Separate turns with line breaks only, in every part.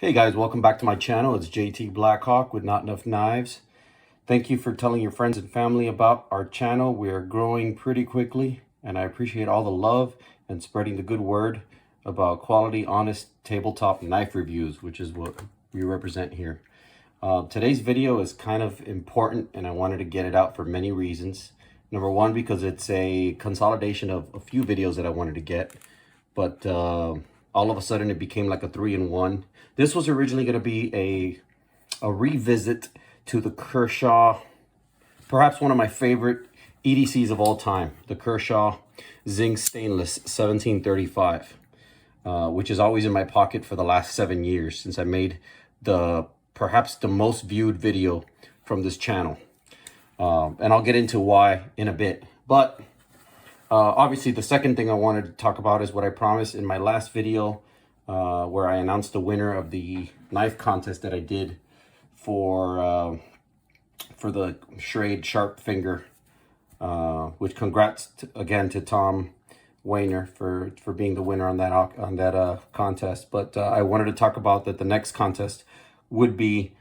Hey guys, welcome back to my channel. It's JT Blackhawk with Not Enough Knives. Thank you for telling your friends and family about our channel. We are growing pretty quickly, and I appreciate all the love and spreading the good word about quality, honest tabletop knife reviews, which is what we represent here. Today's video is kind of important, and I wanted to get it out for many reasons. Number one, because it's a consolidation of a few videos that I wanted to get, but all of a sudden it became like a 3-in-1. This was originally going to be a revisit to the Kershaw, perhaps one of my favorite EDCs of all time, the Kershaw Zing Stainless 1735, which is always in my pocket for the last 7 years since I made perhaps the most viewed video from this channel. And I'll get into why in a bit. But obviously, the second thing I wanted to talk about is what I promised in my last video, where I announced the winner of the knife contest that I did for the Schrade Sharp Finger. Which congrats again to Tom Wayner for being the winner on that contest. But I wanted to talk about that the next contest would be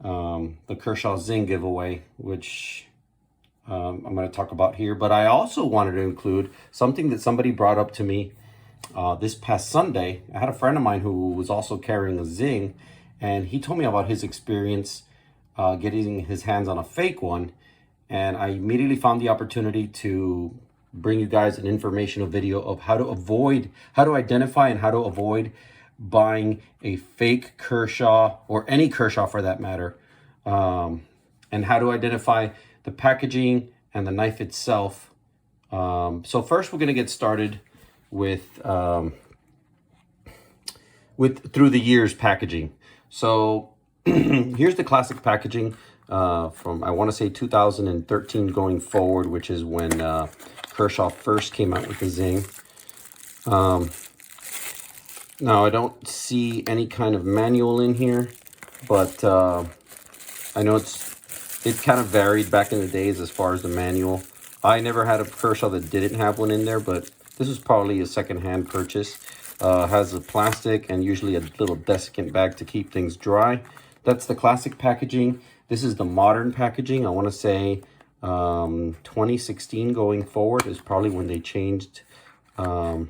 the Kershaw Zing giveaway, which I'm going to talk about here. But I also wanted to include something that somebody brought up to me this past Sunday. I had a friend of mine who was also carrying a Zing, and he told me about his experience getting his hands on a fake one. And I immediately found the opportunity to bring you guys an informational video of how to identify and how to avoid buying a fake Kershaw, or any Kershaw for that matter, and how to identify the packaging and the knife itself. So first we're going to get started with through the years packaging. So here's the classic packaging from, I want to say, 2013 going forward, which is when Kershaw first came out with the Zing. Now I don't see any kind of manual in here, but I know it kind of varied back in the days as far as the manual. I never had a Kershaw that didn't have one in there, but this is probably a secondhand purchase. Has a plastic and usually a little desiccant bag to keep things dry. That's the classic packaging. This is the modern packaging. I want to say 2016 going forward is probably when they changed the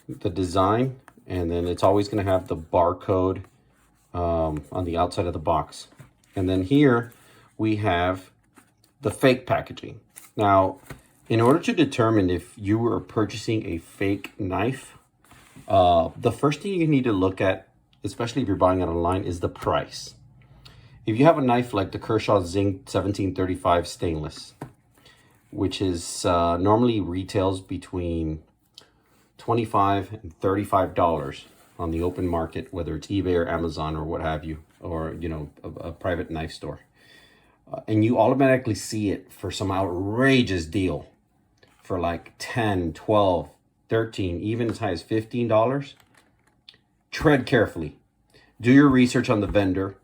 design. And then it's always going to have the barcode on the outside of the box. And then here we have the fake packaging. Now, in order to determine if you are purchasing a fake knife, the first thing you need to look at, especially if you're buying it online, is the price. If you have a knife like the Kershaw Zing 1735 stainless, which is normally retails between $25 and $35 on the open market, whether it's eBay or Amazon or what have you, or a private knife store, and you automatically see it for some outrageous deal for like 10, 12, 13, even as high as $15, tread carefully. Do your research on the vendor.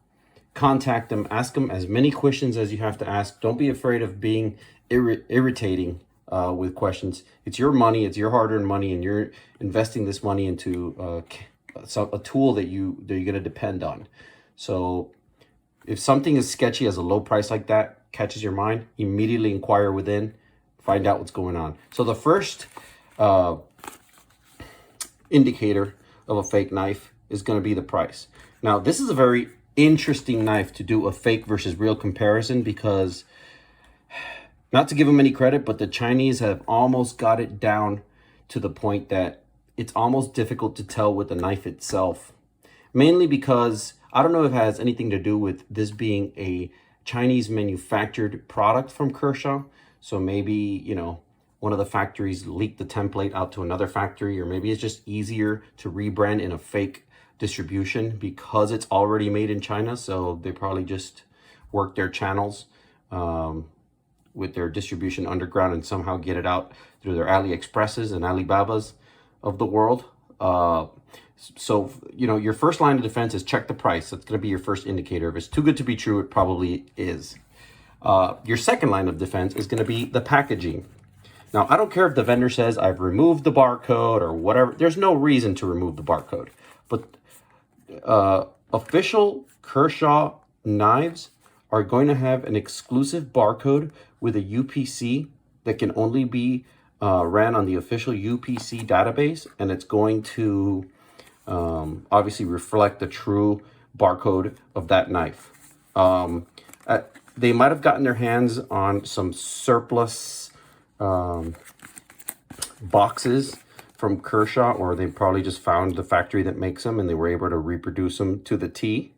Contact them. Ask them as many questions as you have to ask. Don't be afraid of being irritating with questions. It's your money. It's your hard-earned money, and you're investing this money into a tool that you're going to depend on. So if something is sketchy as a low price like that catches your mind, immediately inquire within, find out what's going on. So the first indicator of a fake knife is going to be the price. Now, this is a very interesting knife to do a fake versus real comparison, because, not to give them any credit, but the Chinese have almost got it down to the point that it's almost difficult to tell with the knife itself. Mainly because, I don't know if it has anything to do with this being a Chinese manufactured product from Kershaw. So maybe, one of the factories leaked the template out to another factory, or maybe it's just easier to rebrand in a fake distribution because it's already made in China. So they probably just work their channels with their distribution underground and somehow get it out through their AliExpresses and Alibabas of the world. So, your first line of defense is check the price. That's going to be your first indicator. If it's too good to be true, it probably is. Your second line of defense is going to be the packaging. Now, I don't care if the vendor says I've removed the barcode or whatever. There's no reason to remove the barcode. But official Kershaw knives are going to have an exclusive barcode with a UPC that can only be ran on the official UPC database, and it's going to obviously reflect the true barcode of that knife. They might have gotten their hands on some surplus boxes from Kershaw, or they probably just found the factory that makes them and they were able to reproduce them to the T.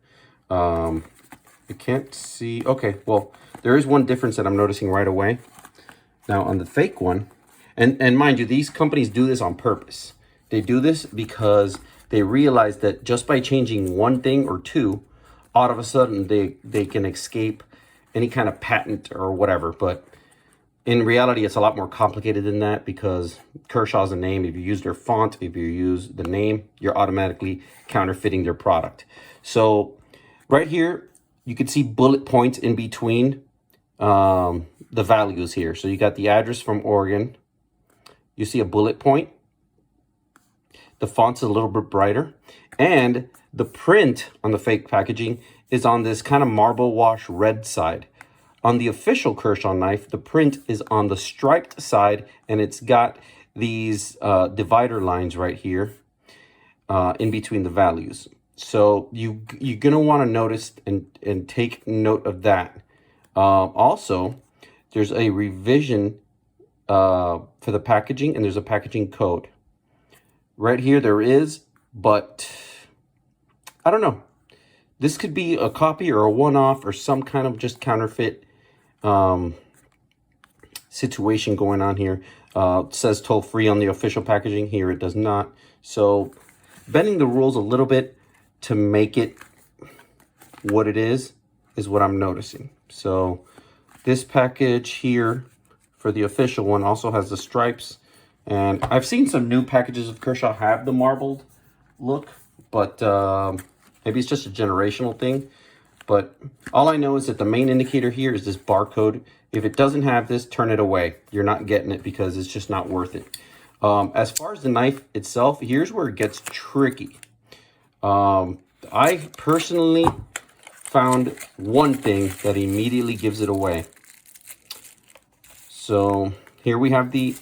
You can't see. Okay, well, there is one difference that I'm noticing right away. Now on the fake one, and mind you, these companies do this on purpose. They do this because they realize that just by changing one thing or two, all of a sudden they can escape any kind of patent or whatever. But in reality, it's a lot more complicated than that, because Kershaw's a name. If you use their font, if you use the name, you're automatically counterfeiting their product. So right here, you can see bullet points in between the values here. So you got the address from Oregon. You see a bullet point. The font's a little bit brighter. And the print on the fake packaging is on this kind of marble wash red side. On the official Kershaw knife, the print is on the striped side, and it's got these divider lines right here in between the values. So you're going to want to notice and take note of that. Also, there's a revision for the packaging, and there's a packaging code. Right here there is, but I don't know. This could be a copy or a one-off or some kind of just counterfeit situation going on here. It says toll-free on the official packaging. Here it does not. So bending the rules a little bit to make it what it is what I'm noticing. So this package here for the official one also has the stripes. And I've seen some new packages of Kershaw have the marbled look, but maybe it's just a generational thing. But all I know is that the main indicator here is this barcode. If it doesn't have this, turn it away. You're not getting it because it's just not worth it. As far as the knife itself, here's where it gets tricky. I personally found one thing that immediately gives it away. So here we have the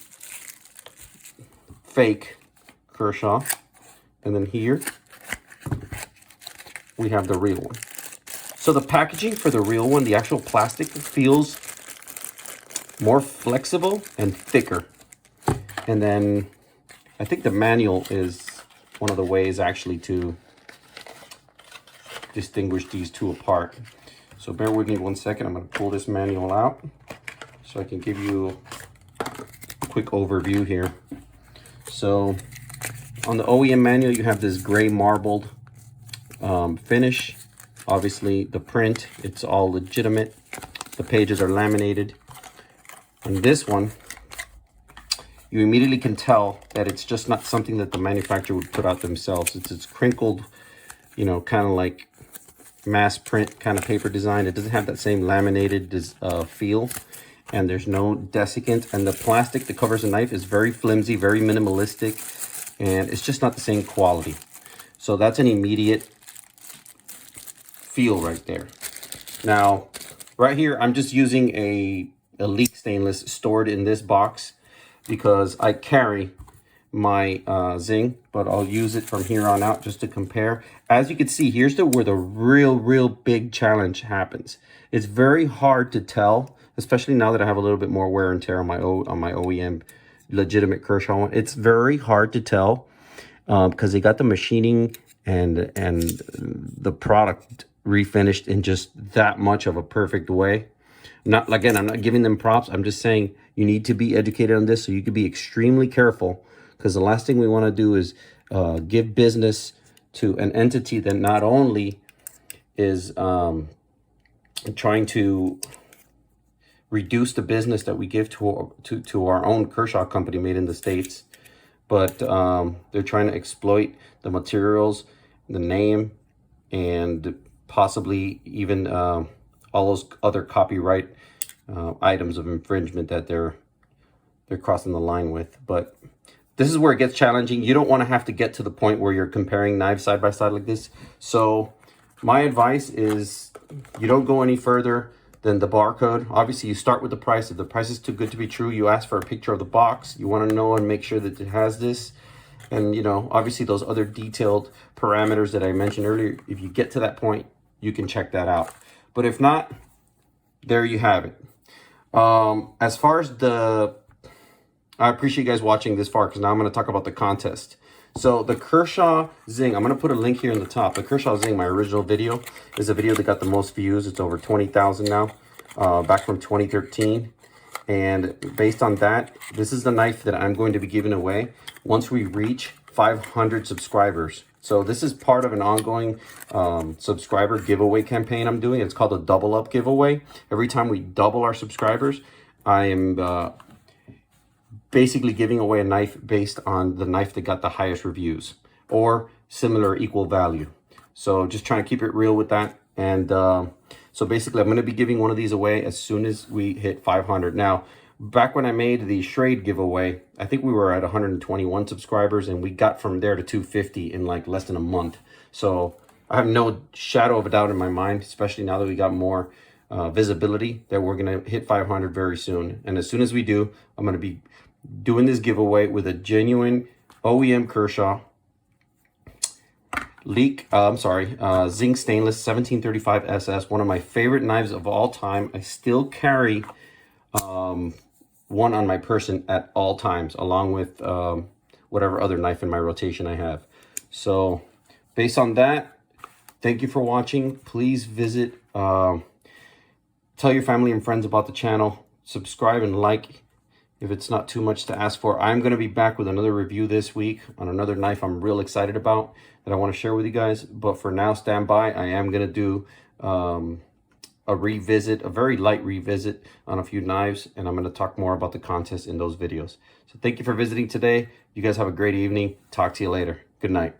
fake Kershaw, and then here we have the real one. So the packaging for the real one, the actual plastic, feels more flexible and thicker. And then I think the manual is one of the ways actually to distinguish these two apart. So bear with me 1 second. I'm going to pull this manual out so I can give you a quick overview here. So on the OEM manual, you have this gray marbled finish. Obviously the print, it's all legitimate. The pages are laminated. On this one, you immediately can tell that it's just not something that the manufacturer would put out themselves. It's crinkled, you know, kind of like mass print kind of paper design. It doesn't have that same laminated feel, and there's no desiccant. And the plastic that covers the knife is very flimsy, very minimalistic, and it's just not the same quality. So that's an immediate feel right there. Now, right here, I'm just using a Elite stainless stored in this box because I carry my Zing, but I'll use it from here on out just to compare. As you can see, here's where the real big challenge happens. It's very hard to tell, especially now that I have a little bit more wear and tear on my OEM legitimate Kershaw one. It's very hard to tell because they got the machining and the product refinished in just that much of a perfect way. Again, I'm not giving them props. I'm just saying you need to be educated on this, so you can be extremely careful, because the last thing we want to do is give business to an entity that not only is trying to reduce the business that we give to our own Kershaw company made in the States, but they're trying to exploit the materials, the name, and possibly even all those other copyright items of infringement that they're crossing the line with. But this is where it gets challenging. You don't want to have to get to the point where you're comparing knives side by side like this. So my advice is you don't go any further than the barcode. Obviously, you start with the price. If the price is too good to be true, you ask for a picture of the box. You want to know and make sure that it has this. And, you know, obviously those other detailed parameters that I mentioned earlier, if you get to that point, you can check that out. But if not, there you have it. As far as I appreciate you guys watching this far, because now I'm going to talk about the contest. So the Kershaw Zing, I'm going to put a link here in the top. The Kershaw Zing, my original video, is a video that got the most views. It's over 20,000 now, back from 2013. And based on that, this is the knife that I'm going to be giving away once we reach 500 subscribers. So this is part of an ongoing subscriber giveaway campaign I'm doing. It's called a double up giveaway. Every time we double our subscribers, I am basically giving away a knife based on the knife that got the highest reviews or similar equal value. So just trying to keep it real with that. And so basically I'm going to be giving one of these away as soon as we hit 500. Now, back when I made the Schrade giveaway, I think we were at 121 subscribers, and we got from there to 250 in like less than a month. So I have no shadow of a doubt in my mind, especially now that we got more visibility, that we're going to hit 500 very soon. And as soon as we do, I'm going to be doing this giveaway with a genuine OEM Kershaw Zing stainless 1735 SS, one of my favorite knives of all time. I still carry one on my person at all times, along with whatever other knife in my rotation I have. So based on that, thank you for watching. Please visit, tell your family and friends about the channel, subscribe and like if it's not too much to ask for. I'm going to be back with another review this week on another knife I'm real excited about that I want to share with you guys. But for now, stand by. I am going to do a revisit, a very light revisit on a few knives, and I'm going to talk more about the contest in those videos. So thank you for visiting today. You guys have a great evening. Talk to you later. Good night.